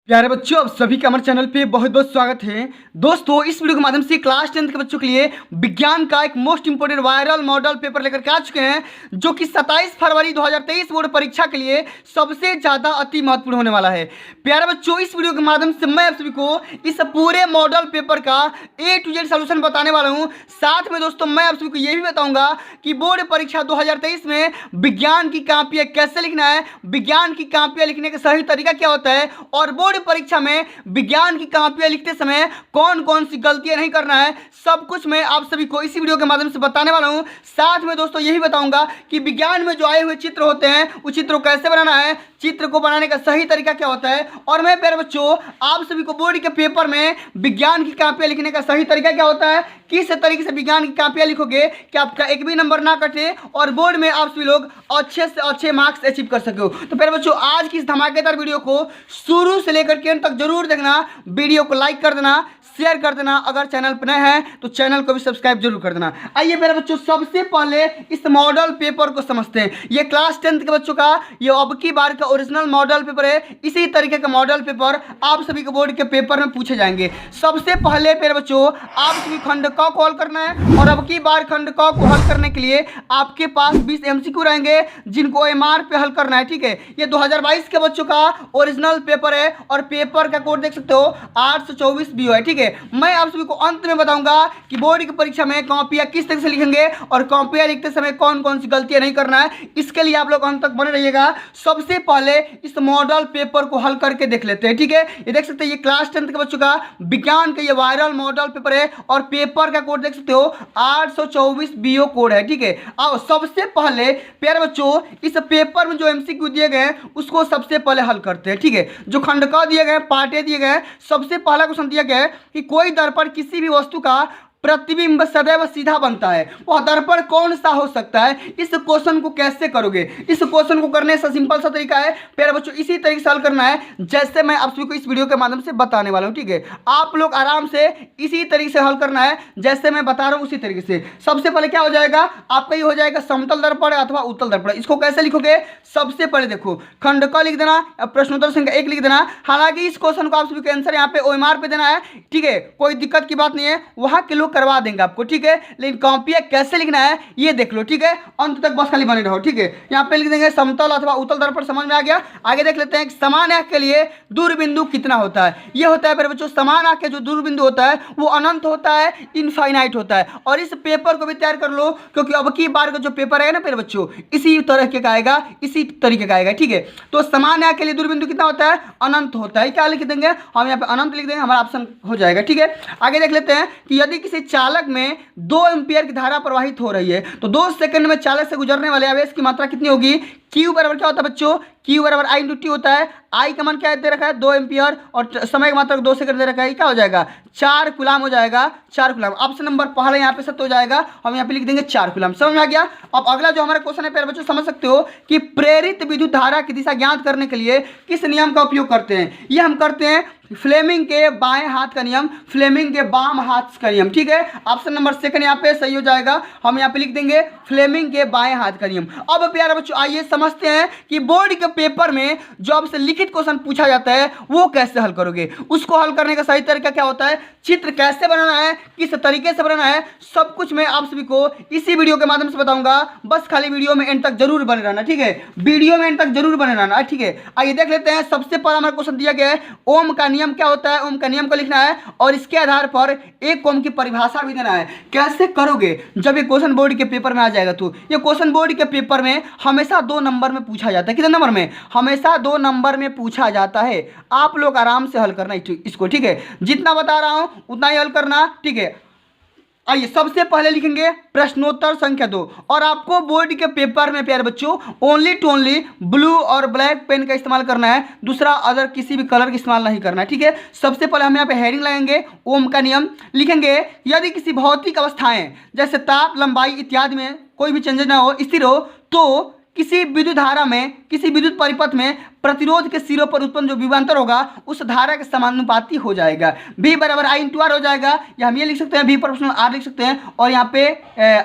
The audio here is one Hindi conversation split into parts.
प्यारे बच्चों, आप सभी का हमारे चैनल पे बहुत बहुत स्वागत है। दोस्तों, इस वीडियो के माध्यम से क्लास 10th के बच्चों के लिए विज्ञान का एक most important viral model paper लेकर के आ चुके हैं, जो कि 27 फरवरी 2023 बोर्ड परीक्षा के लिए सबसे ज़्यादा अति महत्वपूर्ण होने वाला है। प्यारे बच्चों, इस वीडियो के माध्यम से मैं आप सभी को इस पूरे मॉडल पेपर का A to Z सोल्यूशन बताने वाला हूँ। साथ में दोस्तों, मैं आप सभी को ये भी बताऊँगा कि बोर्ड परीक्षा 2023 में विज्ञान की कापियाँ कैसे लिखना है, विज्ञान की कापियाँ लिखने का सही तरीका क्या होता है, और बोर्ड परीक्षा में विज्ञान की कापियां लिखते समय कौन कौन सी गलतियां नहीं करना है, सब कुछ मैं आप सभी को इसी वीडियो के माध्यम से बताने वाला हूं। साथ में दोस्तों यही बताऊंगा कि विज्ञान में जो आए हुए चित्र होते हैं उस चित्र को कैसे बनाना है, चित्र को बनाने का सही तरीका क्या होता है, और मैं प्यारे बच्चों आप सभी को बोर्ड के पेपर में विज्ञान की कापियां लिखने का सही तरीका क्या होता है, किस तरीके से विज्ञान की कापियां लिखोगे कि आपका एक भी नंबर ना कटे और बोर्ड में आप सभी लोग अच्छे से अच्छे मार्क्स अचीव कर सको। तो प्यारे बच्चों, आज की इस धमाकेदार वीडियो को शुरू से लेकर के अंत तक जरूर देखना। वीडियो को लाइक कर देना, शेयर कर देना, अगर चैनल पर नए हैं तो चैनल को भी सब्सक्राइब जरूर कर देना। आइए मेरे बच्चों, सबसे पहले इस मॉडल पेपर को समझते हैं। ये क्लास 10th के बच्चों का ये अब की बार का ओरिजिनल मॉडल पेपर है। इसी तरीके का मॉडल पेपर आप सभी के बोर्ड के पेपर में पूछे जाएंगे। सबसे पहले मेरे बच्चों, आप सभी खंड क को हल करना है, और अब की बार खंड क को हल करने के लिए आपके पास 20 MCQ रहेंगे, जिनको MR पे हल करना है। ठीक है, ये 2022 के बच्चों का ओरिजिनल पेपर है और पेपर का कोड देख सकते हो 824 BO है। ठीक है, मैं आप सभी को अंत में बताऊंगा कि बोर्ड की परीक्षा में कॉपियां किस तरह से लिखेंगे और कॉपियां लिखते समय कौन कौन सी गलतियां नहीं करना है। इसके लिए आप लोग अंत तक बने रहिएगा। सबसे पहले इस मॉडल पेपर को हल करके देख लेते हैं। ठीक है, ये देख सकते हैं, ये क्लास 10th के बच्चों का विज्ञान का ये वायरल मॉडल पेपर है और पेपर का कोड देख सकते हो 824 BO कोड है। ठीक है, आओ सबसे पहले प्यारे बच्चों इस पेपर में जो MCQ दिए गए हैं उसको सबसे पहले हल करते हैं। ठीक है, जो खंड क दिए गए, पार्टे दिए गए, सबसे पहला क्वेश्चन दिया गया है कि कोई दर्पण किसी भी वस्तु का प्रतिबिंब सदैव सीधा बनता है, वह दर्पण कौन सा हो सकता है। इस क्वेश्चन को कैसे करोगे? इस क्वेश्चन को करने से सिंपल सा तरीका है प्यारे बच्चों, इसी तरीके से हल करना है जैसे मैं आप सभी को इस वीडियो के माध्यम से बताने वाला हूं। ठीक है, आप लोग आराम से इसी तरीके से हल करना है जैसे मैं बता रहा हूं उसी तरीके से। सबसे पहले क्या हो जाएगा आपका, ये हो जाएगा समतल दर्पण अथवा उत्तल दर्पण। इसको कैसे लिखोगे? सबसे पहले देखो, खंड क लिख देना, प्रश्नोत्तर संख्या 1 लिख देना। हालांकि इस क्वेश्चन को आप सभी को आंसर यहाँ पे OMR पे देना है। ठीक है, कोई दिक्कत की बात नहीं है, वहां के लोग करवा देंगे आपको। ठीक है, लेकिन कॉपियां कैसे लिखना है ये देख लो। ठीक है, अंत तक बस खाली बने रहो। ठीक है, यहाँ पे लिख देंगे समतल अथवा उत्तल दर्पण, समझ में आ गया। आगे देख लेते हैं समान आंख के लिए दूरबिंदु कितना होता है। ये होता है मेरे बच्चों, समान आंख के जो दूरबिंदु होता है वो अनंत होता है, इनफाइनाइट होता है। और इस पेपर को भी तैयार कर लो, क्योंकि अब की बार का जो पेपर है ना मेरे बच्चों, इसी तरह के का आएगा, इसी तरीके का आएगा। ठीक है, तो समान आंख के लिए दूरबिंदु कितना होता है? अनंत होता है। क्या लिख देंगे हम यहाँ पे? अनंत लिख देंगे, हमारा ऑप्शन हो जाएगा। ठीक है, आगे देख लेते हैं कि यदि किसी चालक में 2 एम्पियर की धारा प्रवाहित हो रही है तो 2 सेकंड में चालक से गुजरने वाले आवेश की मात्रा कितनी होगी? Q बराबर क्या होता है बच्चों? Q बराबर I × T होता है। I का मान क्या दे रखा है? 2 एम्पियर, और समय की मात्रा 2 सेकंड दे रखा है। क्या हो जाएगा? 4 कूलाम हो जाएगा। 4 कूलाम ऑप्शन नंबर पहला यहाँ पे सत्य हो जाएगा। हम यहाँ पे लिख देंगे 4 कूलाम। समझ में आ गया? अब अगला जो हमारा क्वेश्चन है प्यारे बच्चों, समझ सकते हो कि प्रेरित विद्युत धारा की दिशा ज्ञात करने के लिए किस नियम का उपयोग करते हैं? ये हम करते हैं फ्लेमिंग के बाएं हाथ का नियम, फ्लेमिंग के बाम हाथ का नियम। ठीक है, ऑप्शन नंबर सेकंड यहाँ पे सही हो जाएगा। हम यहाँ पे लिख देंगे फ्लेमिंग के बाएं हाथ का नियम। अब प्यारे बच्चों आइए समझते हैं कि बोर्ड के पेपर में जो आपसे लिखित क्वेश्चन पूछा जाता है वो कैसे हल करोगे। उसको हल करने का सही तरीका क्या होता है, चित्र कैसे बनाना है, किस तरीके से बनाना है, सब कुछ मैं आप सभी को इसी वीडियो के माध्यम से बताऊंगा। बस खाली वीडियो में एंड तक जरूर बने रहना। ठीक है, वीडियो में एंड तक जरूर बने रहना। ठीक है, आइए देख लेते हैं। सबसे पहला हमारा क्वेश्चन दिया गया है ओम का नियम क्या होता है। ओम का नियम को लिखना है और इसके आधार पर एक ओम की परिभाषा भी देना है। कैसे करोगे? जब ये क्वेश्चन बोर्ड के पेपर में आ जाएगा तो ये क्वेश्चन बोर्ड के पेपर में हमेशा 2 नंबर में पूछा जाता है। कितने नंबर में? हमेशा 2 नंबर में पूछा जाता है। आप लोग आराम से हल करना इसको। ठीक है, जितना बता रहा हूं उतना ही हल करना। ठीक है, आइए सबसे पहले लिखेंगे प्रश्नोत्तर संख्या 2, और आपको बोर्ड के पेपर में प्यारे बच्चों ओनली टू ओनली ब्लू और ब्लैक पेन का इस्तेमाल करना है, दूसरा अदर किसी भी कलर का इस्तेमाल नहीं करना है। ठीक है, सबसे पहले हम यहाँ पे हेडिंग लगाएंगे ओम का नियम, लिखेंगे यदि किसी भौतिक अवस्थाएं जैसे ताप, लंबाई इत्यादि में कोई भी चेंज ना हो, स्थिर हो, तो किसी विद्युत धारा में, किसी विद्युत परिपथ में प्रतिरोध के सिरों पर उत्पन्न जो विभवांतर होगा उस धारा के समानुपाती हो जाएगा। V बराबर I इंटू आर हो जाएगा, या हम ये लिख सकते हैं V प्रोपोर्शनल R लिख सकते हैं, और यहाँ पे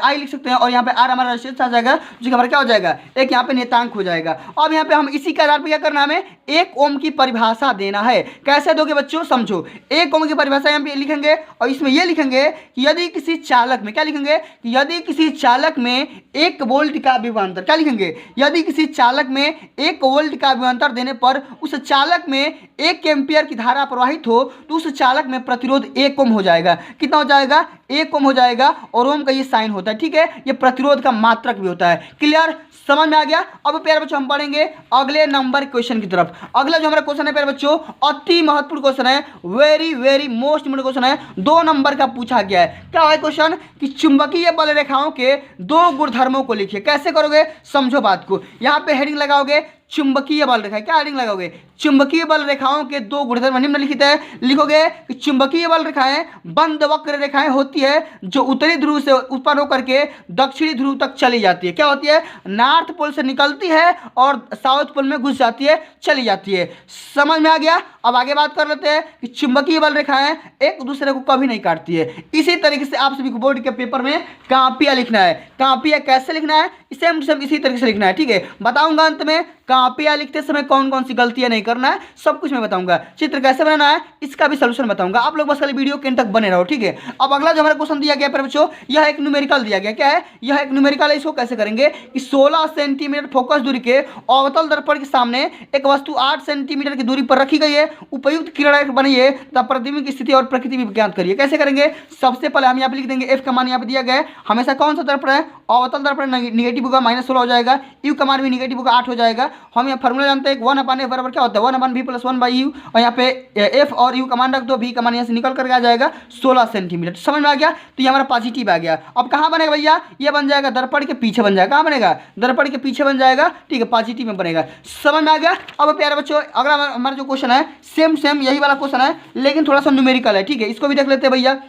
I लिख सकते हैं, और यहाँ पे R हमारा रेजिस्टेंस आ जाएगा, जो हमारा क्या हो जाएगा, एक यहाँ पे नियतांक हो जाएगा। अब यहाँ पे हम इसी के आधार पर क्या करना है, हमें 1 ओम की परिभाषा देना है। कैसे दोगे बच्चों, समझो। 1 ओम की परिभाषा यहाँ पे लिखेंगे, और इसमें ये लिखेंगे कि यदि किसी चालक में, क्या लिखेंगे, कि यदि किसी चालक में 1 वोल्ट का विभवांतर, क्या लिखेंगे, यदि किसी चालक में 1 वोल्ट का विभवांतर देने पर उस चालक में 1 एम्पियर की धारा प्रवाहित हो तो उस चालक में प्रतिरोध 1 ओम हो जाएगा। कितना हो जाएगा, 1 ओम हो जाएगा, और ओम का ये साइन होता है, ठीक है, ये प्रतिरोध का मात्रक भी होता है। क्लियर, समझ में आ गया। अब प्यारे बच्चों हम पढ़ेंगे अगले नंबर क्वेश्चन की तरफ। अगला जो हमारा क्वेश्चन है प्यारे बच्चों, अति महत्वपूर्ण क्वेश्चन है, very very most important question है, 2 नंबर का पूछा गया है। क्या है क्वेश्चन, कि चुंबकीय बल रेखाओं के 2 गुणधर्मों को लिखिए। कैसे करोगे, समझो बात को। यहाँ पे हेडिंग लगाओगे चुंबकीय बल रेखा, क्या हेडिंग लगाओगे, चुंबकीय बल रेखाओं के 2 गुणधर्म निम्नलिखित है। लिखोगे कि चुंबकीय बल रेखाएं बंद वक्र रेखाएं होती है जो उत्तरी ध्रुव से उत्पन्न होकर के दक्षिणी ध्रुव तक चली जाती है। क्या होती है, नॉर्थ पोल से निकलती है और साउथ पोल में घुस जाती है, चली जाती है। समझ में आ गया। अब आगे बात कर लेते हैं कि चुंबकीय बल रेखाएं एक दूसरे को कभी नहीं काटती है। इसी तरीके से आप सभी को बोर्ड के पेपर में कापिया लिखना है। कापिया कैसे लिखना है, सेम इसी तरीके से लिखना है, ठीक है। बताऊंगा अंत में कापिया लिखते समय कौन कौन सी गलतियां नहीं करना है, सब कुछ मैं बताऊंगा। चित्र कैसे बनाना है इसका भी सोल्यूशन बताऊंगा। आप लोग बस खाली वीडियो के अंत तक बने रहो, ठीक है। अब अगला जो हमारा क्वेश्चन दिया गया बच्चों, यह एक न्यूमेरिकल दिया गया। क्या है, यह एक न्यूमेरिकल है। इसको कैसे करेंगे कि 16 सेंटीमीटर फोकस दूरी के अवतल दर्पण के सामने एक वस्तु 8 सेंटीमीटर की दूरी पर रखी गई है। उपयुक्त किरण बनाइए तथा प्रतिबिंब की स्थिति और प्रकृति भी ज्ञात करिए। कैसे करेंगे, सबसे पहले हम यहाँ पे लिख देंगे एफ का मान यहाँ पे दिया गया है। हमेशा कौन सा दर्पण है, अवतल दर्पण निगेटिव होगा, -16 हो जाएगा। यू का मान भी निगेटिव होगा, 8 हो जाएगा। हम यहाँ फॉर्मूला जानते हैं 1/f बराबर क्या होता है, 1/v + 1/u, और यहाँ पे एफ और यू का मान रख दो, v का मान यहाँ से निकल करके आ जाएगा 16 सेंटीमीटर। समझ में आ गया। तो ये हमारा पॉजिटिव आ गया। अब कहाँ बनेगा भैया, ये बन जाएगा दर्पण के पीछे बन जाएगा। कहाँ बनेगा, दर्पण के पीछे बन जाएगा, ठीक है, पॉजिटिव में बनेगा। समझ में आ गया। अब प्यारे बच्चों अगला हमारा जो क्वेश्चन है सेम यही वाला क्वेश्चन है, लेकिन थोड़ा सा न्यूमेरिकल है, ठीक है। इसको भी देख लेते हैं भैया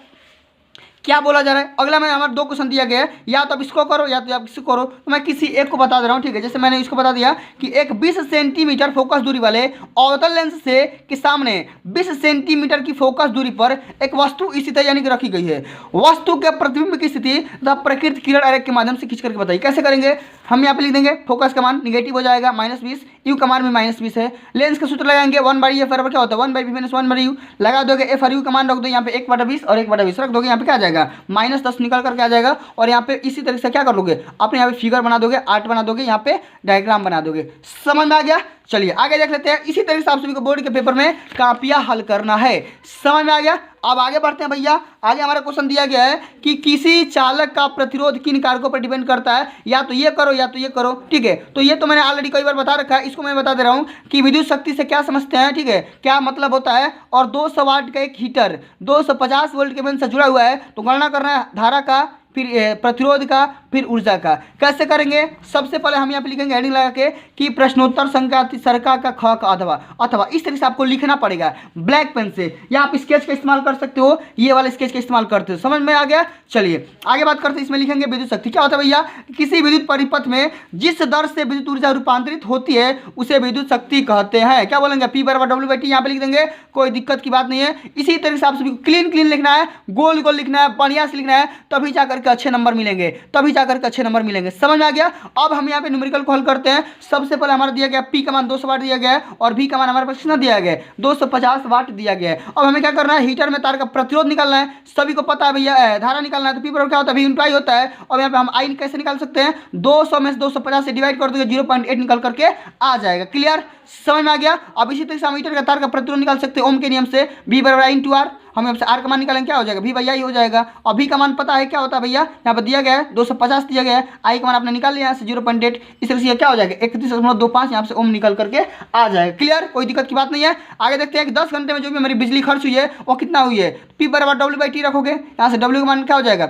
क्या बोला जा रहा है। अगला में हमारे 2 क्वेश्चन दिया गया है, या तो आप इसको करो या तो आप इसको करो। तो मैं किसी एक को बता दे रहा हूँ, ठीक है। जैसे मैंने इसको बता दिया कि एक 20 सेंटीमीटर फोकस दूरी वाले अवतल लेंस से के सामने 20 सेंटीमीटर की फोकस दूरी पर एक वस्तु इसी तरह यानी कि रखी गई है। वस्तु के प्रतिबिंब की स्थिति तथा प्रकृति किरण आरेख के माध्यम से खींच करके बताइए। कैसे करेंगे, हम यहाँ पे लिख देंगे फोकस का मान निगेटिव हो जाएगा -20, यू का मान भी -20 है। लेंस का सूत्र लगाएंगे 1/f बराबर क्या होता है, 1/v - 1/u लगा दोगे। एफ और यू का मान रख दो यहाँ पे 1/20 और 1/20 रख दोगे। यहाँ पे क्या आ जाएगा, -10 निकल करके आ जाएगा। और यहाँ पे इसी तरीके से क्या कर लोगे, आपने यहाँ पे फिगर बना दोगे, आर्ट बना दोगे, यहाँ पे डायग्राम बना दोगे। समझ में आ गया। चलिए आगे देख लेते हैं। इसी तरीके से आप सभी को बोर्ड के पेपर में कापियां हल करना है। समझ में आ गया। अब आगे बढ़ते हैं भैया। आगे हमारा क्वेश्चन दिया गया है कि किसी चालक का प्रतिरोध किन कारकों पर डिपेंड करता है, या तो ये करो या तो ये करो, ठीक है। तो ये तो मैंने ऑलरेडी कई बार बता रखा है, इसको मैं बता दे रहा हूँ कि विद्युत शक्ति से क्या समझते हैं, ठीक है, क्या मतलब होता है। और 200 वाट का एक हीटर 250 वोल्ट के बेंच से जुड़ा हुआ है, तो गणना करना है धारा का, फिर प्रतिरोध का, फिर ऊर्जा का। कैसे करेंगे, सबसे पहले हम यहाँ पे लिखेंगे हेडिंग लगा के कि प्रश्नोत्तर संख्या सरका का ख का अथवा इस तरीके से आपको लिखना पड़ेगा ब्लैक पेन से, या आप स्केच का इस्तेमाल कर सकते हो, ये वाला स्केच का इस्तेमाल करते हो। समझ में आ गया। चलिए आगे बात करते हैं। इसमें लिखेंगे विद्युत शक्ति। क्या होता है भैया, किसी विद्युत परिपथ में जिस दर से विद्युत ऊर्जा रूपांतरित होती है उसे विद्युत शक्ति कहते हैं। क्या बोलेंगे, P बराबर W/T यहाँ पे लिख देंगे, कोई दिक्कत की बात नहीं है। इसी तरीके से आप सभी को क्लीन लिखना है, गोल गोल लिखना है, बढ़िया से लिखना है, तभी जाकर के अच्छे नंबर मिलेंगे, तभी जाकर के अच्छे नंबर मिलेंगे। समझ में आ गया। अब हम यहाँ पे न्यूमेरिकल को हल करते हैं। सबसे पहले हमारा दिया गया P का मान 200 वाट दिया गया है, और V का मान हमारे पास कितना दिया गया है, 250 वाट दिया गया है। अब हमें क्या करना है, हीटर में तार का प्रतिरोध निकालना है। सभी को पता है भैया, धारा निकालना है। तो P बराबर क्या होता है, V × I होता है। और यहाँ पे हम I कैसे निकाल सकते हैं, 200 में से 250 से डिवाइड कर दोगे, 0.8 निकल करके आ जाएगा। क्लियर, समझ में आ गया। अब इसी तरीके से हम मीटर का तार का प्रतिरोध निकाल सकते हैं ओम के नियम से। V बराबर I × R, हम यहाँ से R का मान निकालेंगे, क्या हो जाएगा, V/I हो जाएगा। और V का मान पता है क्या होता है भैया, यहाँ पर दिया गया है 250 दिया गया है, I का मान आपने निकाल लिया यहाँ से 0.8, इस तरह से क्या हो जाएगा 31.25 यहाँ से ओम निकल करके आ जाएगा। क्लियर, कोई दिक्कत की बात नहीं है। आगे देखते हैं कि 10 घंटे में जो भी हमारी बिजली खर्च हुई है वो कितना हुई है। P बराबर W/T रखोगे, यहाँ से W का मान क्या हो जाएगा,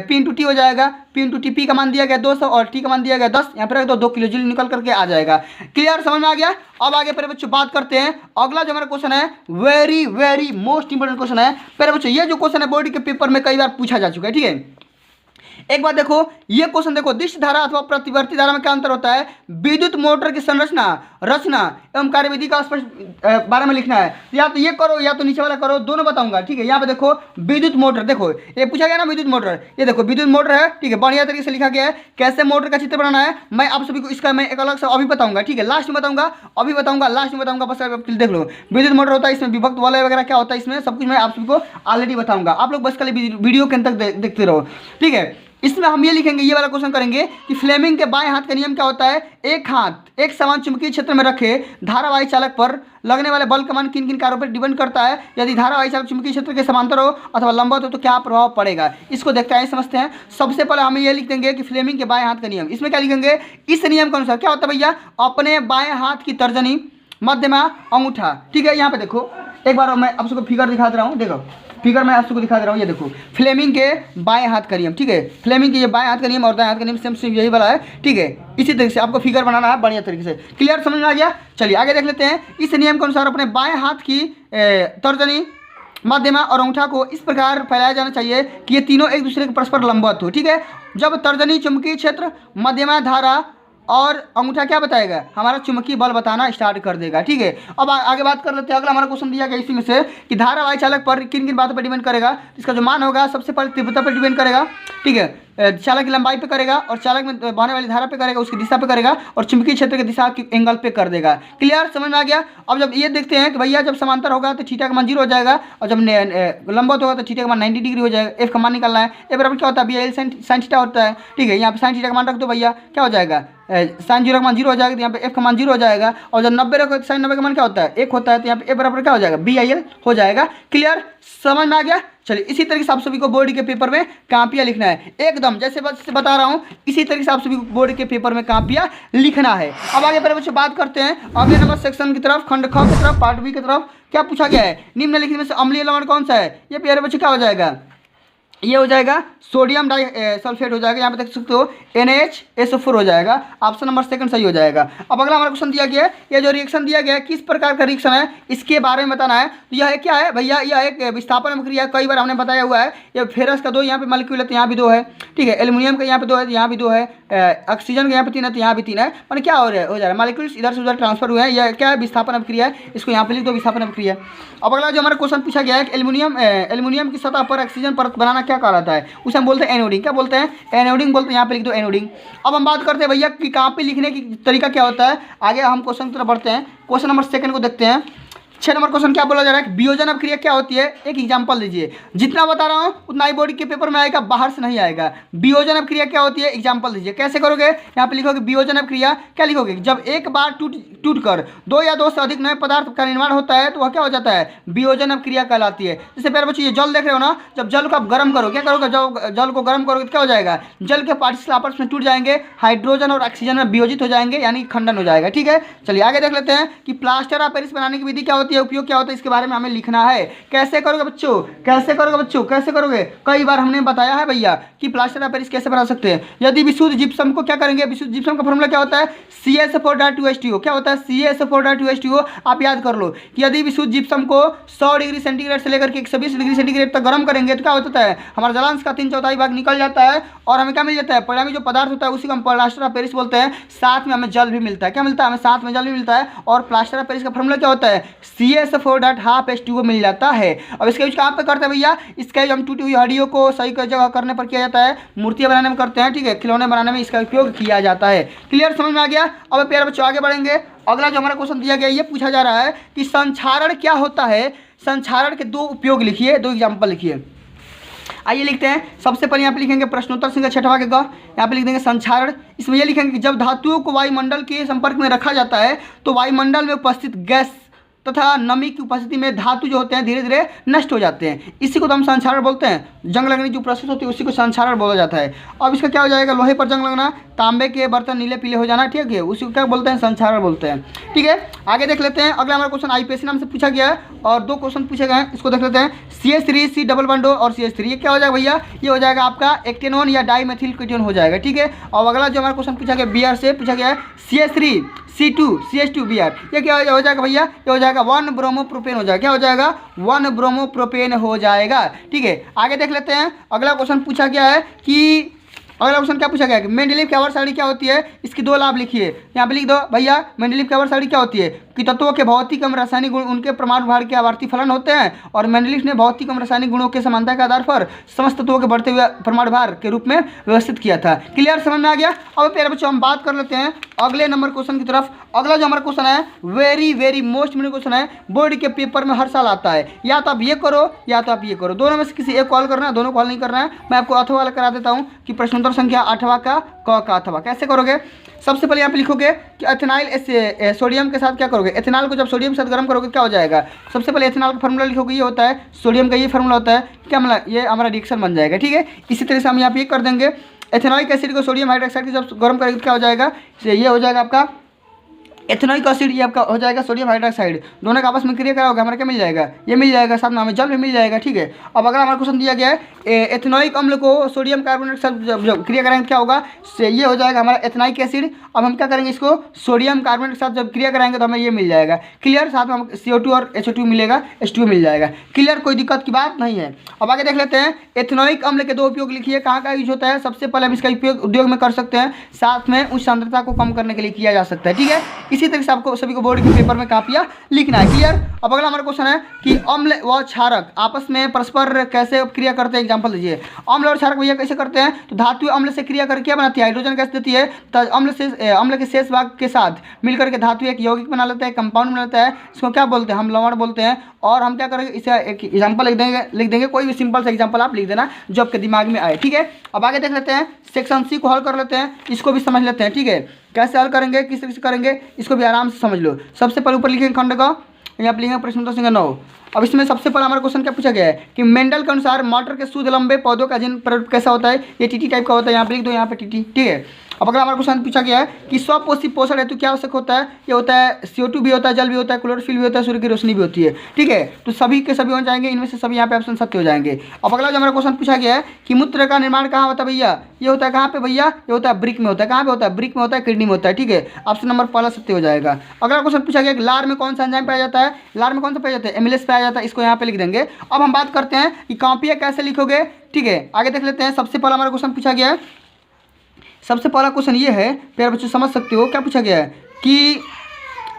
P × T हो जाएगा। P × T, P का मान दिया गया 200 और T का मान दिया गया 10, यहाँ पर रख दो, 2 किलो जूल निकल करके आ जाएगा। क्लियर, समझ में आ गया। अब आगे प्यारे बच्चों बात करते हैं। अगला जो हमारा क्वेश्चन है very very most important question है प्यारे बच्चों। ये जो क्वेश्चन है बोर्ड के पेपर में कई बार पूछा जा चुका है, ठीक है। एक बात देखो, ये क्वेश्चन देखो, दिश धारा अथवा प्रतिवर्ती धारा में क्या अंतर होता है। विद्युत मोटर की संरचना रचना एवं कार्यविधि का स्पष्ट बारे में लिखना है। या तो ये करो या तो नीचे वाला करो, दोनों बताऊंगा, ठीक है। यहाँ पे देखो विद्युत मोटर, देखो ये पूछा गया ना विद्युत मोटर, ये देखो विद्युत मोटर है, ठीक है, बढ़िया तरीके से लिखा गया है। कैसे मोटर का चित्र बनाना है मैं आप सभी को इसका मैं एक अलग से अभी बताऊंगा, ठीक है, लास्ट में बताऊंगा, अभी बताऊंगा, लास्ट में बताऊंगा, बस आप देख लो। विद्युत मोटर होता है, इसमें विभक्त वाले वगैरह क्या होता है, इसमें सब कुछ मैं आप सभी को ऑलरेडी बताऊंगा। आप लोग बस खाली वीडियो के अंत तक देखते रहो, ठीक है। इसमें हम ये लिखेंगे, ये वाला क्वेश्चन करेंगे कि फ्लेमिंग के बाएं हाथ का नियम क्या होता है। एक हाथ एक समान चुंबकीय क्षेत्र में रखे धारावाही चालक पर लगने वाले बल का मान किन किन कार्यों पर डिपेंड करता है। यदि धारावाही चालक चुंबकीय क्षेत्र के समांतर हो अथवा लंबवत हो तो क्या प्रभाव पड़ेगा। इसको देखते हैं, समझते हैं। सबसे पहले हम ये लिख देंगे कि फ्लेमिंग के बाएं हाथ का नियम, इसमें क्या लिखेंगे, इस नियम के अनुसार क्या होता है भैया, अपने बाएं हाथ की तर्जनी, मध्यमा, अंगूठा, ठीक है। यहाँ पे देखो एक बार मैं आप सबको फिगर दिखा दे रहा हूँ, देखो फिगर मैं आप सबको दिखा दे रहा हूँ, ये देखो फ्लेमिंग के बाएं हाथ का नियम, ठीक है। फ्लेमिंग के ये बाएं हाथ का नियम और दाएं हाथ का नियम सेम यही वाला है, ठीक है। इसी तरीके से आपको फिगर बनाना है बढ़िया तरीके से, क्लियर, समझ में आ गया। चलिए आगे देख लेते हैं। इस नियम के अनुसार अपने बाएं हाथ की तर्जनी, मध्यमा और अंगूठा को इस प्रकार फैलाया जाना चाहिए कि ये तीनों एक दूसरे के परस्पर लंबवत हो, ठीक है। जब तर्जनी चुंबकीय क्षेत्र, मध्यमा धारा और अंगूठा क्या बताएगा, हमारा चुंबकीय बल बताना स्टार्ट कर देगा, ठीक है। अब आगे बात कर लेते हैं। अगला हमारा क्वेश्चन दिया गया इसी में से कि धारावाही चालक पर किन किन बातों पर डिपेंड करेगा। इसका जो मान होगा सबसे पहले तीव्रता पर डिपेंड करेगा, ठीक है, चालक की लंबाई पे करेगा और चालक में बहने वाली धारा पे करेगा, उसकी दिशा पे करेगा और चुंबकीय क्षेत्र की दिशा की एंगल पे कर देगा, क्लियर, समझ में आ गया। अब जब ये देखते हैं कि भैया जब समांतर होगा तो थीटा का मान 0 हो जाएगा और जब लंबवत होगा तो थीटा का मान 90 डिग्री हो जाएगा। एफ का मान निकालना है, ए बराबर क्या होता है, BL sin थीटा होता है, ठीक है। यहाँ पे sin थीटा का मान रख दो भैया, क्या हो जाएगा, sin 0 का मान 0 हो जाएगा, तो यहाँ पे एफ का मान 0 हो जाएगा। और जब 90 रखो sin 90 का मान क्या होता है, 1 होता है, तो यहाँ पे ए बराबर क्या हो जाएगा, BIL हो जाएगा, क्लियर, समझ में आ गया। चलिए इसी तरीके से आप सभी को बोर्ड के पेपर में कापियाँ लिखना है, एकदम जैसे बता रहा हूँ इसी तरीके से आप सभी को बोर्ड के पेपर में कापियाँ लिखना है। अब आगे पर बच्चों बात करते हैं अगले नंबर सेक्शन की तरफ, खंड ख की तरफ, पार्ट बी की तरफ। क्या पूछा गया है, निम्नलिखित में से अम्लीय लवण कौन सा है। ये प्यारे बच्चों क्या हो जाएगा, ये हो जाएगा सोडियम डाइसल्फेट हो जाएगा। यहाँ पे देख सकते हो NaHSO4 हो जाएगा, ऑप्शन नंबर सेकंड सही हो जाएगा। अब अगला हमारा क्वेश्चन दिया गया है, ये जो रिएक्शन दिया गया है किस प्रकार का रिएक्शन है इसके बारे में बताना है। तो यह क्या है भैया, यह एक विस्थापन अभिक्रिया, कई बार हमने बताया हुआ है। ये फेरस का 2 यहाँ पे मॉलिक्यूल है तो यहाँ भी 2 है, ठीक है। एल्युमिनियम का यहाँ पे 2 है तो यहाँ भी 2 है, ऑक्सीजन का यहाँ पे 3 है तो यहाँ भी 3 है। मैंने क्या हो जा रहा है, मॉलिक्यूल्स इधर से उधर ट्रांसफर हुए हैं, यह क्या है, विस्थापन अभिक्रिया है, इसको यहाँ पे लिख दो, विस्थापन अभिक्रिया। अब अगला जो हमारा क्वेश्चन पूछा गया है कि एल्युमिनियम की सतह पर ऑक्सीजन परत बनाना क्या कहलाता है, उसे हम बोलते हैं एनोडिंग। क्या बोलते हैं, एनोडिंग बोलते हैं, यहाँ पे लिख दो एनोडिंग। अब हम बात करते हैं भैया कि कहाँ पे लिखने की तरीका क्या होता है। आगे हम क्वेश्चन की तरफ बढ़ते हैं, क्वेश्चन नंबर सेकंड को देखते हैं। 6 नंबर क्वेश्चन क्या बोला जा रहा है, वियोजन अभिक्रिया क्या होती है, एक एग्जांपल दीजिए। जितना बता रहा हूँ उतना ही बोर्ड के पेपर में आएगा, बाहर से नहीं आएगा। वियोजन अभिक्रिया क्या होती है, एग्जांपल दीजिए। कैसे करोगे, यहाँ पे लिखोगे वियोजन अभिक्रिया, क्या लिखोगे, जब एक बार टूट कर 2 या 2 से अधिक नए पदार्थ का निर्माण होता है तो वह क्या हो जाता है, वियोजन अभिक्रिया कहलाती है। जैसे प्यारे बच्चों ये जल देख रहे हो ना, जब जल को आप गर्म करो, क्या करोगे, जब जल को गर्म करोगे तो क्या हो जाएगा, जल के पार्टिकल आपस में टूट जाएंगे, हाइड्रोजन और ऑक्सीजन में वियोजित हो जाएंगे, यानी खंडन हो जाएगा, ठीक है। चलिए आगे देख लेते हैं कि प्लास्टर ऑफ पेरिस बनाने की विधि क्या होती है, उपयोग क्या होता है, इसके बारे में हमें लिखना है। कैसे करोगे बच्चों, कैसे करोगे बच्चों, कैसे करोगे, कई बार हमने बताया है भैया कि प्लास्टर ऑफ पेरिस कैसे बना सकते हैं। यदि विशुद्ध जिप्सम को क्या करेंगे, विशुद्ध जिप्सम का फॉर्मूला क्या होता है, CaSO4.2H2O। क्या होता है, CaSO4.2H2O। आप याद कर लो कि यदि विशुद्ध जिप्सम को 100 डिग्री सेंटीग्रेड से लेकर के 120 डिग्री सेंटीग्रेड तक गर्म करेंगे तो क्या होता है, हमारा जलांश का 3/4 भाग निकल जाता है और हमें क्या मिल जाता है, परिणामी जो पदार्थ होता है उसी को हम प्लास्टर ऑफ पेरिस बोलते हैं। साथ में हमें जल भी मिलता है, क्या मिलता है, हमें साथ में जल भी मिलता है। और प्लास्टर ऑफ पेरिस का फॉर्मूला क्या होता है, CaSO4.2H2O मिल जाता है। अब इसका यूज कहाँ पे करते हैं भैया, इसका यूज हम टूटी हुई हड्डियों को सही जगह करने पर किया जाता है, मूर्तियां बनाने में करते हैं, ठीक है, खिलौने बनाने में इसका उपयोग किया जाता है। क्लियर, समझ में आ गया। अब प्यारे बच्चों आगे बढ़ेंगे। अगला जो हमारा क्वेश्चन दिया गया, ये पूछा जा रहा है कि संक्षारण क्या होता है। संक्षारण के 2 उपयोग लिखिए, 2 एग्जाम्पल लिखिए। आइए लिखते हैं। सबसे पहले यहाँ पे लिखेंगे प्रश्नोत्तर संख्या 6वां के ग, यहाँ पे लिख देंगे संक्षारण। इसमें ये लिखेंगे कि जब धातुओं को वायुमंडल के संपर्क में रखा जाता है तो वायुमंडल में उपस्थित गैस तथा नमी की उपस्थिति में धातु जो होते हैं धीरे धीरे नष्ट हो जाते हैं। इसी को तो हम संक्षारण बोलते हैं। जंग लगने जो प्रोसेस होती है उसी को संक्षारण बोला जाता है। अब इसका क्या हो जाएगा, लोहे पर जंग लगना, तांबे के बर्तन नीले पीले हो जाना, ठीक है, उसी को क्या बोलते हैं, संक्षारण बोलते हैं, ठीक है। आगे देख लेते हैं। अगला हमारा क्वेश्चन IPSC नाम से पूछा गया है और 2 क्वेश्चन पूछे गए हैं, इसको देख लेते हैं। CH3 C डबल बॉन्ड और CH3, ये क्या हो जाएगा भैया, ये हो जाएगा आपका एक्टेनोन या डाइमेथिल कीटोन हो जाएगा, ठीक है। और अगला जो हमारा क्वेश्चन पूछा गया Br से पूछा गया है CH3 C2 CH2Br, ये क्या हो जाएगा भैया, ये हो जाएगा 1 ब्रोमोप्रोपेन हो जाएगा, क्या हो जाएगा, 1 ब्रोमोप्रोपेन हो जाएगा, ठीक है। आगे देख लेते हैं। अगला क्वेश्चन पूछा गया है कि अगला क्वेश्चन क्या पूछा गया कि मेंडलीव की आवर्त क्या होती है, इसकी दो लाभ लिखिए। यहाँ पे लिख दो भैया, मेंडलीव की आवर्त क्या होती है कि तत्वों के भौतिक एवं रासायनिक गुण उनके परमाणु भार के आवर्ती फलन होते हैं, और मेंडलीव ने भौतिक एवं रासायनिक गुणों के समानता के आधार पर समस्त तत्वों के बढ़ते हुए परमाणु भार के रूप में व्यवस्थित किया था। क्लियर, समझ में आ गया। अब प्यारे बच्चों हम बात कर लेते हैं अगले नंबर क्वेश्चन की तरफ। अगला जो हमारा क्वेश्चन है very very most important question है, बोर्ड के पेपर में हर साल आता है। या तो आप ये करो या तो आप ये करो, दोनों में से किसी एक कॉल करना है, दोनों कॉल नहीं करना है। मैं आपको अथवा वाला करा देता हूँ कि प्रश्नोत्तर संख्या 8वां का क का अथवा कैसे करोगे। सबसे पहले यहाँ पे लिखोगे कि एथेनाइल सोडियम के साथ क्या करोगे, एथेनॉल को जब सोडियम के साथ गर्म करोगे क्या हो जाएगा। सबसे पहले एथेनॉल का फॉर्मूला लिखोगे, ये होता है सोडियम का, ये फॉर्मूला होता है क्या, मतलब ये हमारा रिएक्शन बन जाएगा। ठीक है, इसी तरह से हम यहाँ पे कर देंगे, एथेनॉइक एसिड को सोडियम हाइड्रोक्साइड के जब गर्म करेंगे क्या हो जाएगा, ये हो जाएगा आपका एथेनॉइक एसिड, ये आपका हो जाएगा सोडियम हाइड्रोक्साइड। दोनों का आपस में क्रिया करा होगा, हमारा क्या मिल जाएगा, ये मिल जाएगा, साथ में हमें जल भी मिल जाएगा। ठीक है, अब अगर हमारा क्वेश्चन दिया गया है एथेनॉइक अम्ल को सोडियम कार्बोनेट के साथ जब क्रिया करेंगे क्या होगा, ये हो जाएगा हमारा एथेनॉइक एसिड। अब हम क्या करेंगे, इसको सोडियम कार्बोनेट के साथ जब क्रिया कराएंगे तो हमें ये मिल जाएगा। क्लियर, साथ में हम CO2 और H2 मिलेगा, H2 मिल जाएगा। क्लियर, कोई दिक्कत की बात नहीं है। अब आगे देख लेते हैं, एथेनॉइक अम्ल के दो उपयोग लिखिए, कहाँ का यूज होता है। सबसे पहले हम इसका उपयोग उद्योग में कर सकते हैं, साथ में उच्च सांद्रता को कम करने के लिए किया जा सकता है। ठीक है, इसी तरह से आपको सभी को बोर्ड के पेपर में कापियां लिखना है। क्लियर। अब अगला हमारा क्वेश्चन है कि अम्ल व क्षारक आपस में परस्पर कैसे क्रिया करते हैं, एग्जांपल दीजिए। अम्ल और क्षारक भैया कैसे करते हैं, तो धातु अम्ल से क्रिया करके क्या बनाती है, हाइड्रोजन गैस देती है। तो अम्ल के शेष भाग के साथ मिलकर के धातु एक यौगिक बना लेता है, कंपाउंड बना लेता है। इसको क्या बोलते हैं, हम लवण बोलते हैं। और हम क्या करेंगे, इसे एक एग्जाम्पल लिख देंगे, कोई भी सिंपल सा एग्जाम्पल आप लिख देना जो आपके दिमाग में आए। ठीक है, अब आगे देख लेते हैं, सेक्शन C को हल कर लेते हैं, इसको भी समझ लेते हैं। ठीक है, कैसे हल करेंगे, किस तरह से करेंगे, इसको भी आराम से समझ लो। सबसे पहले ऊपर लिखेंगे खंड का, यहाँ पर लिखेंगे प्रश्नोत्तर संख्या 9। अब इसमें सबसे पहले हमारा क्वेश्चन क्या पूछा गया है कि मेंडल के अनुसार मटर के शुद्ध लंबे पौधों का जीन प्ररूप कैसा होता है, ये टीटी टाइप का होता है, यहाँ पे लिख दो, यहाँ पे टीटी। ठीक है, अब अगर हमारा क्वेश्चन पूछा गया है कि स्वपोषी पोषण हेतु क्या आवश्यक होता है, ये होता है CO2 भी होता है, जल भी होता है, क्लोरोफिल भी होता है, सूर्य की रोशनी भी होती है। ठीक है, तो सभी के सभी हो जाएंगे, इनमें से सभी यहाँ पे ऑप्शन सत्य हो जाएंगे। अब अगला जो हमारा क्वेश्चन पूछा गया है कि मूत्र का निर्माण कहाँ होता है भैया, ये होता है कहाँ पे भैया, ये होता है ब्रिक में होता है। कहाँ पे होता है, ब्रिक में होता है, किडनी में होता है। ठीक है, ऑप्शन नंबर पहला सत्य हो जाएगा। अगला क्वेश्चन पूछा गया कि लार में कौन सा एंजाइम पाया जाता है, लार में कौन सा पाया जाता है, एमिलेस पाया जाता है, इसको यहाँ पे लिख देंगे। अब हम बात करते हैं कि कॉपियाँ कैसे लिखोगे। ठीक है, आगे देख लेते हैं। सबसे पहला हमारा क्वेश्चन पूछा गया है, सबसे पहला क्वेश्चन ये है, प्यारे बच्चों समझ सकते हो क्या पूछा गया है कि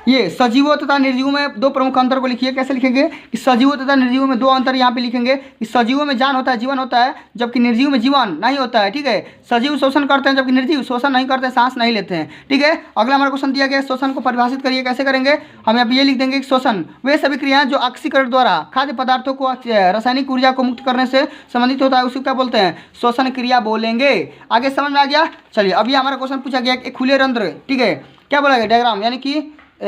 ये सजीवों तथा निर्जीवों में दो प्रमुख अंतर को लिखिए। कैसे लिखेंगे कि सजीवों तथा निर्जीवों में दो अंतर यहाँ पे लिखेंगे कि सजीवों में जान होता है, जीवन होता है, जबकि निर्जीव में जीवन नहीं होता है। ठीक है, सजीव शोषण करते हैं जबकि निर्जीव शोषण नहीं करते हैं, सांस नहीं लेते हैं। ठीक है, अगला हमारा क्वेश्चन दिया गया, शोषण को परिभाषित करिए। कैसे करेंगे, हम यहाँ पे ये लिख देंगे कि शोषण वे सभी क्रियाएं जो ऑक्सीकरण द्वारा खाद्य पदार्थों को रासायनिक ऊर्जा को मुक्त करने से संबंधित होता है, उसी क्या बोलते हैं, शोषण क्रिया बोलेंगे। आगे समझ में आ गया। चलिए, अभी हमारा क्वेश्चन पूछा गया कि खुले रंध्र, ठीक है, क्या बोला गया, डायग्राम यानी कि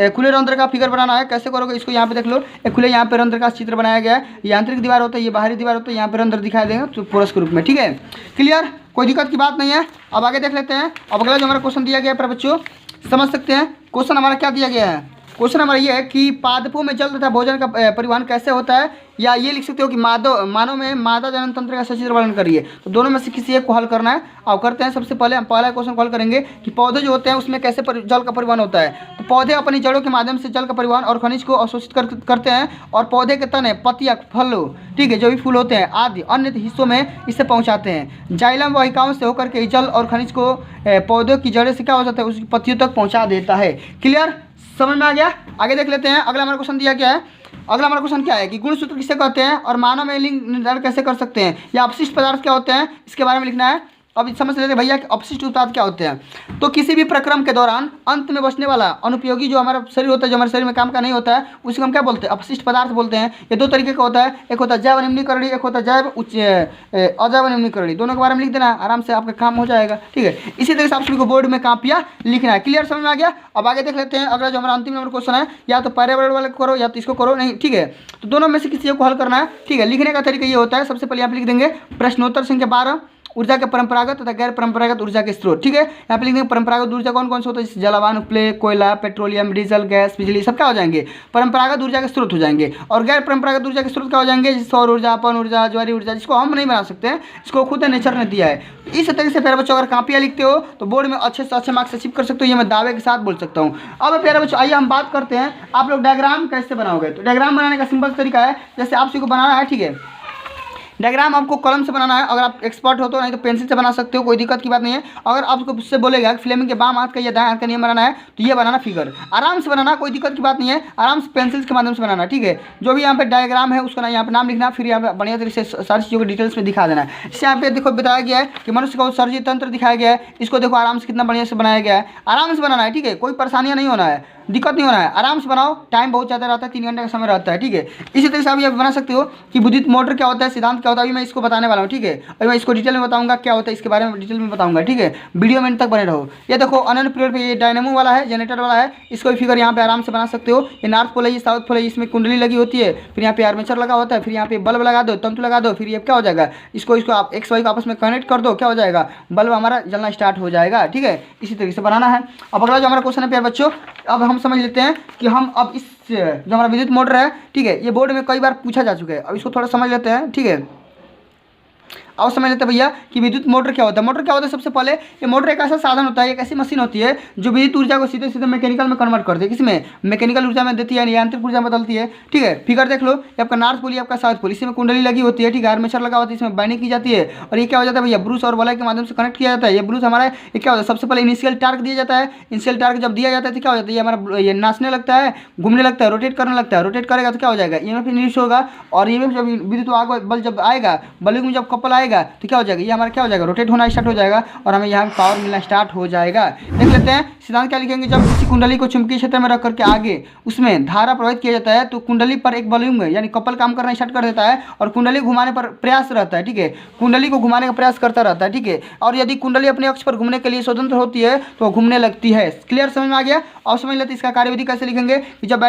खुले रंध्र का फिगर बनाना है। कैसे करोगे, इसको यहाँ पे देख लो, एक खुले यहाँ पे रंध्र का चित्र बनाया गया है। ये आंतरिक दीवार होता है, ये बाहरी दीवार होता है, यहाँ पे रंध्र दिखाई देगा तो पोरस के रूप में। ठीक है, क्लियर, कोई दिक्कत की बात नहीं है। अब आगे देख लेते हैं। अब अगला जो हमारा क्वेश्चन दिया गया है बच्चों, समझ सकते हैं क्वेश्चन हमारा क्या दिया गया है। क्वेश्चन हमारा ये है कि पादपों में जल तथा भोजन का परिवहन कैसे होता है, या ये लिख सकते हो कि मानव में मादा जनन तंत्र का सचित्र वर्णन करिए। तो दोनों में से किसी एक को हल करना है। अब करते हैं, सबसे पहले हम पहला क्वेश्चन हल करेंगे कि पौधे जो होते हैं उसमें कैसे जल का परिवहन होता है। तो पौधे अपनी जड़ों के माध्यम से जल का परिवहन और खनिज को अवशोषित करते हैं, और पौधे के तने, पत्तियाँ, फलों, ठीक है, जो भी फूल होते हैं आदि अन्य हिस्सों में इसे पहुँचाते हैं। जाइलम वाहिकाओं से होकर के जल और खनिज को पौधों की जड़ें से क्या हो जाता है, उसकी पत्तियों तक पहुँचा देता है। क्लियर, समझ में आ गया। आगे देख लेते हैं। अगला हमारा क्वेश्चन दिया गया है, अगला हमारा क्वेश्चन क्या है कि गुणसूत्र किसे कहते हैं और मानव में लिंग निर्धारण कैसे कर सकते हैं, या अपशिष्ट पदार्थ क्या होते हैं, इसके बारे में लिखना है। अब समझ लेते हैं भैया कि अपशिष्ट उत्पाद क्या होते हैं। तो किसी भी प्रक्रम के दौरान अंत में बचने वाला अनुपयोगी जो हमारा शरीर होता है, जो हमारे शरीर में काम का नहीं होता है, उसी को हम क्या बोलते हैं, अपशिष्ट पदार्थ बोलते हैं। ये दो तरीके का होता है, एक होता है जैव निम्नीकरणीय, एक होता है अजैव निम्नीकरणीय। दोनों के बारे में लिख देना, आराम से आपका काम हो जाएगा। ठीक है, इसी तरह से आप सभी को बोर्ड में कापियाँ लिखना है। क्लियर, समझ में आ गया। अब आगे देख लेते हैं। अगला जो हमारा अंतिम नंबर क्वेश्चन है, या तो पर्यावरण वाले करो या तो इसको करो, नहीं ठीक है, तो दोनों में से किसी एक को हल करना है। ठीक है, लिखने का तरीका ये होता है, सबसे पहले यहाँ पे लिख देंगे प्रश्नोत्तर संख्या 12, ऊर्जा के परंपरागत तथा गैर परंपरागत ऊर्जा के स्रोत। ठीक है, यहाँ पे लिख देंगे परंपरागत ऊर्जा कौन कौन से होता है, जैसे जलावान, उपले, कोयला, पेट्रोलियम, डीजल, गैस, बिजली, सब क्या हो जाएंगे, परंपरागत ऊर्जा के स्रोत हो जाएंगे। और गैर परंपरागत ऊर्जा के स्रोत क्या हो जाएंगे, जैसे सौर ऊर्जा, पवन ऊर्जा, ज्वारीय ऊर्जा, जिसको हम नहीं बना सकते हैं, इसको खुद नेचर ने दिया है। इस तरह से प्यारे बच्चों अगर कापियाँ लिखते हो तो बोर्ड में अच्छे से अच्छे मार्क्स अचीव कर सकते हो, ये मैं दावे के साथ बोल सकता हूँ। अब प्यारे बच्चों आइए हम बात करते हैं, आप लोग डायग्राम कैसे बनाओगे। तो डायग्राम बनाने का सिंपल तरीका है, जैसे आप सभी को बनाना है। ठीक है, डायग्राम आपको कलम से बनाना है, अगर आप एक्सपर्ट हो तो, नहीं तो पेंसिल से बना सकते हो, कोई दिक्कत की बात नहीं है। अगर आपको उससे बोलेगा कि फ्लेमिंग के बाम हाथ का या दाएं हाथ का नियम बनाना है तो ये बनाना फिगर, आराम से बनाना, कोई दिक्कत की बात नहीं है, आराम से पेंसिल के माध्यम से बनाना, ठीक है। जो भी यहाँ पे डायग्राम है उसका यहाँ पे नाम लिखना, फिर यहाँ पे बढ़िया तरीके से सारी चीज़ों को डिटेल्स में दिखा देना है। इससे यहाँ पे देखो बताया गया है कि मनुष्य का उत्सर्जित तंत्र दिखाया गया है, इसको देखो आराम से कितना बढ़िया से बनाया गया है, आराम से बनाना है, ठीक है, कोई परेशानियाँ नहीं होना है, दिक्कत नहीं होना है, आराम से बनाओ, टाइम बहुत ज़्यादा रहता है, 3 घंटे का समय रहता है, ठीक है। इसी तरह से आप ये बना सकते हो कि विद्युत मोटर क्या होता है, सिद्धांत क्या होता है, अभी मैं इसको बताने वाला हूँ, ठीक है। अभी मैं इसको डिटेल में बताऊंगा क्या होता है, इसके बारे में डिटेल में बताऊंगा, ठीक है। वीडियो में अंत तक बने रहो। ये देखो अनंत पीरियड पे ये डायनेमो वाला है, जनरेटर वाला है, इसको भी फिगर यहाँ पे आराम से बना सकते हो। ये नॉर्थ पोल है, ये साउथ पोल है, इसमें कुंडली लगी होती है, फिर यहाँ पे आर्मेचर लगा होता है, फिर यहाँ पे बल्ब लगा दो, तंतु लगा दो, फिर ये क्या हो जाएगा, इसको आप एक्स वाई को आपस में कनेक्ट कर दो, क्या हो जाएगा, बल्ब हमारा जलना स्टार्ट हो जाएगा, ठीक है। इसी तरीके से बनाना है। अब अगला जो हमारा क्वेश्चन है प्यारे बच्चों, अब हम समझ लेते हैं कि हम अब इस जो हमारा विद्युत मोटर है, ठीक है, ये बोर्ड में कई बार पूछा जा चुका है, अब इसको थोड़ा समझ लेते हैं, ठीक है। और समझ लेते हैं भैया कि विद्युत मोटर क्या होता है। मोटर क्या होता है, सबसे पहले ये मोटर एक ऐसा साधन होता है, एक ऐसी मशीन होती है जो विद्युत ऊर्जा को सीधे सीधे मैकेनिकल में कन्वर्ट करती है, किसमें, मैकेनिकल ऊर्जा में देती है, यांत्रिक ऊर्जा में बदलती है, ठीक है। फिगर देख लो, ये आपका नॉर्थ पोल, आपका साउथ पोल, इसमें कुंडली लगी होती है, ठीक है, आर्मेचर लगा होता है, इसमें बाइंडिंग की जाती है, और ये क्या हो जाता है भैया, ब्रूस और वलय के माध्यम से कनेक्ट किया जाता है। ये ब्रूस हमारा ये क्या होता है, सबसे पहले इनिशियल टार्क दिया जाता है, इनिशियल टार्क जब दिया जाता है तो क्या हो जाता है, ये हमारा ये नाचने लगता है, घूमने लगता है, रोटेट करने लगता है, रोटेट करेगा तो क्या हो जाएगा, ईएमएफ इंड्यूस होगा, और ईएमएफ जब विद्युत बल जब आएगा, बल्ब में जब कपल आएगा तो क्या हो जाएगा, ये हमारा क्या हो जाएगा, रोटेट होना स्टार्ट हो जाएगा, और हमें यहाँ पावर मिलना स्टार्ट हो जाएगा। देख लेते हैं सिद्धांत क्या लिखेंगे, जब किसी कुंडली को चुंबकीय क्षेत्र में रख करके आगे उसमें धारा प्रवाहित किया जाता है तो कुंडली पर एक बलून यानी कपल काम करना स्टार्ट कर देता है, और कुंडली घुमाने पर प्रयास रहता है, ठीक है, कुंडली को घुमाने का प्रयास करता रहता है, ठीक है। और यदि कुंडली अपने अक्ष पर घूमने के लिए स्वतंत्र होती है तो वो घूमने लगती है। क्लियर, समझ में आ गया। और समझ लेते इसका कार्यविधि कैसे लिखेंगे कि जब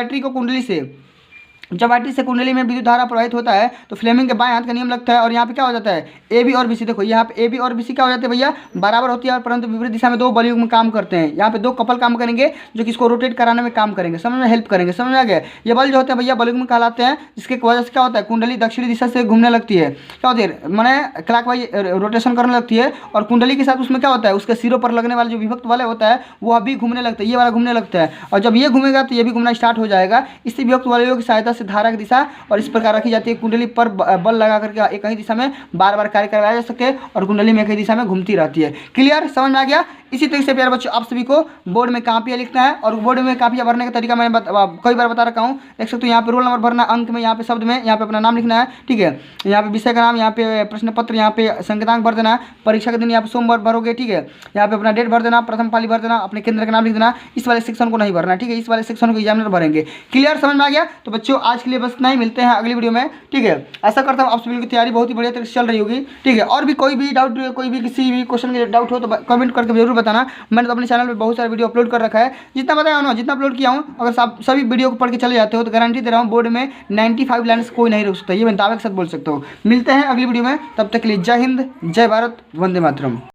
बैटरी से कुंडली में विद्युत धारा प्रवाहित होता है तो फ्लेमिंग के बाएं हाथ का नियम लगता है, और यहाँ पे क्या हो जाता है, ए बी और बी सी, देखो यहाँ पे ए बी और बी सी क्या हो जाते हैं भैया, बराबर होती है, और परंतु विपरीत दिशा में दो बलयुग में काम करते हैं। यहाँ पे दो कपल काम करेंगे जो कि इसको रोटेट कराने में काम करेंगे, समझ में हेल्प करेंगे, समझ में आ गया। ये बल जो होते हैं भैया बलयुग में कहलाते हैं, जिसके वजह से क्या होता है, कुंडली दक्षिणी दिशा से घूमने लगती है, क्या होती है, मैंने क्लॉकवाइज रोटेशन करने लगती है, और कुंडली के साथ उसमें क्या होता है, उसके सिरों पर लगने वाला जो विभक्त वाला होता है वो अभी घूमने लगता है, ये वाला घूमने लगता है, और जब ये घूमेगा तो ये भी घूमना स्टार्ट हो जाएगा। इसी विभक्त वाले की सहायता से धारा की दिशा और इस प्रकार रखी जाती है, कुंडली पर बल लगा करके एक ही दिशा में बार बार कार्य करवाया जा सके, और कुंडली में एक ही दिशा में घूमती रहती है। क्लियर, समझ में आ गया। इसी तरीके से प्यारे बच्चों आप सभी को बोर्ड में कापियाँ लिखना है, और बोर्ड में कापियाँ भरने का तरीका मैंने कई बार बता रखा हूँ, देख सकते हो। यहाँ पे रोल नंबर भरना, अंक में, यहाँ पे शब्द में, यहाँ पे अपना नाम लिखना है, ठीक है। यहाँ पे विषय का नाम, यहाँ पे प्रश्न पत्र, यहाँ पे संकेतांक भर देना, परीक्षा के दिन यहाँ पे सोमवार भरोगे, ठीक है। यहाँ पे अपना डेट भर देना, प्रथम पाली भर देना, अपने केंद्र का नाम लिख देना। इस वाले सेक्शन को नहीं भरना, ठीक है, इस वाले सेक्शन को एग्जामिनर भरेंगे। क्लियर, समझ में आ गया। तो बच्चों आज के लिए बस इतना ही, मिलते हैं अगली वीडियो में, ठीक है। ऐसा करता हूँ आप सभी की तैयारी बहुत ही बढ़िया तरीके से चल रही होगी, ठीक है। और भी कोई भी डाउट, कोई भी किसी भी क्वेश्चन के डाउट हो तो कमेंट करके जरूर बताना। मैंने तो अपने चैनल पे बहुत सारे वीडियो अपलोड कर रखा है, जितना बताया ना, जितना अपलोड किया हूँ, अगर आप सभी वीडियो को पढ़ के चले जाते हो तो गारंटी दे रहा हूँ बोर्ड में 95 लाइन्स कोई नहीं रोक सकता, ये मैं दावे के साथ बोल सकता हूँ। मिलते हैं अगली वीडियो में, तब तक के लिए जय हिंद, जय भारत, वंदे मातरम।